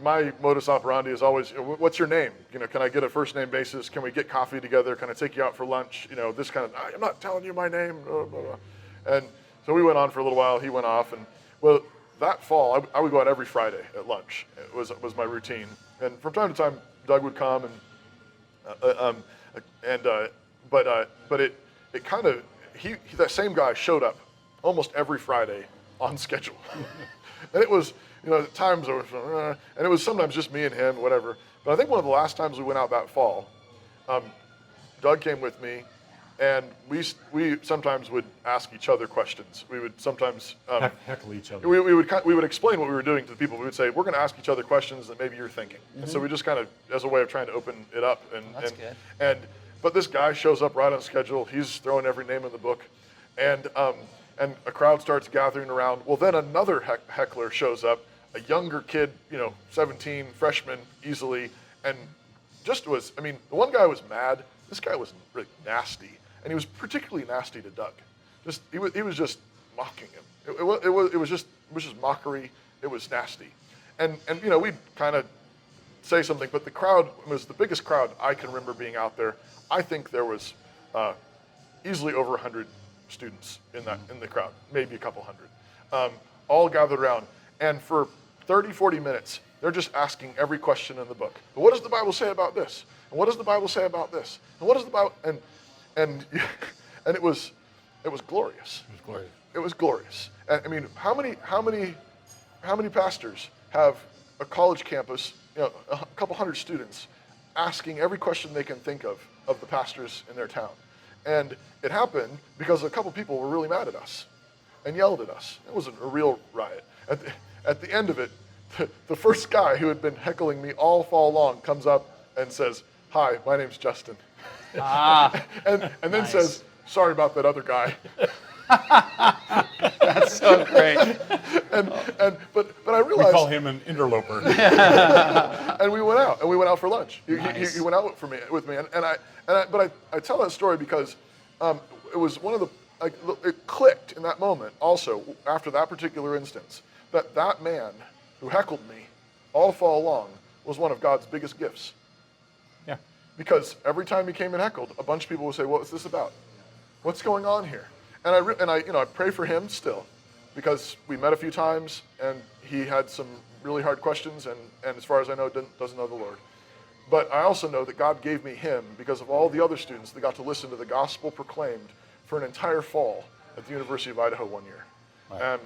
my modus operandi is always, what's your name? Can I get a first name basis? Can we get coffee together? Can I take you out for lunch? This kind of, I'm not telling you my name, blah, blah, blah. And so we went on for a little while. He went off, and well. That fall, I would go out every Friday at lunch. It was my routine, and from time to time, Doug would come, but it kind of that same guy showed up almost every Friday on schedule, and it was at times there was, and it was sometimes just me and him, whatever. But I think one of the last times we went out that fall, Doug came with me. And we sometimes would ask each other questions. We would sometimes heckle each other. We would explain what we were doing to the people. We would say, we're going to ask each other questions that maybe you're thinking. Mm-hmm. And so we just kind of, as a way of trying to open it up. That's good. But this guy shows up right on schedule. He's throwing every name in the book, and a crowd starts gathering around. Well, then another heckler shows up, a younger kid, 17, freshman easily, and the one guy was mad. This guy was really nasty. And he was particularly nasty to Doug. He was just mocking him. It was just mockery. It was nasty, and we'd kind of say something, but the crowd was the biggest crowd I can remember being out there. I think there was easily over 100 students in the crowd, maybe a couple hundred, all gathered around, and for 30, 40 minutes, they're just asking every question in the book. What does the Bible say about this? And what does the Bible say about this? And what does the Bible and it was glorious. It was glorious. And how many pastors have a college campus, a couple hundred students asking every question they can think of the pastors in their town? And it happened because a couple people were really mad at us and yelled at us. It wasn't a real riot. At the end of it, the first guy who had been heckling me all fall long comes up and says, "Hi, my name's Justin." and then nice. Says, "Sorry about that other guy." That's so great. But I realized we call him an interloper. And we went out for lunch. He went out with me, but I tell that story because it was one of the it clicked in that moment. Also, after that particular instance, that man who heckled me all fall long was one of God's biggest gifts. Yeah. Because every time he came and heckled, a bunch of people would say, "What is this about? What's going on here?" And I pray for him still, because we met a few times and he had some really hard questions, and as far as I know, doesn't know the Lord. But I also know that God gave me him because of all the other students that got to listen to the gospel proclaimed for an entire fall at the University of Idaho one year. Right.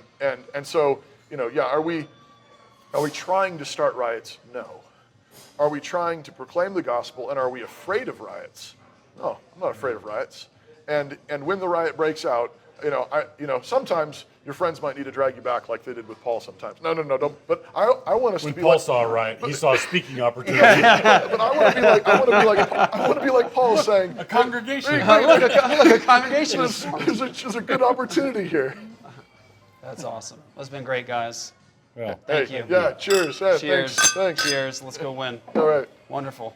And so, are we trying to start riots? No. Are we trying to proclaim the gospel, and are we afraid of riots? No, I'm not afraid of riots. And when the riot breaks out, sometimes your friends might need to drag you back like they did with Paul sometimes. No, don't. But I want us When to be Paul like, saw a riot, he saw a speaking opportunity. but I want to be like Paul saying, A congregation. Look, a congregation is formed. there's a good opportunity here. That's awesome. That's been great, guys. Well, Thank Hey, you. Yeah, cheers. Yeah, Cheers. Thanks. Cheers. Let's go win. All right. Wonderful.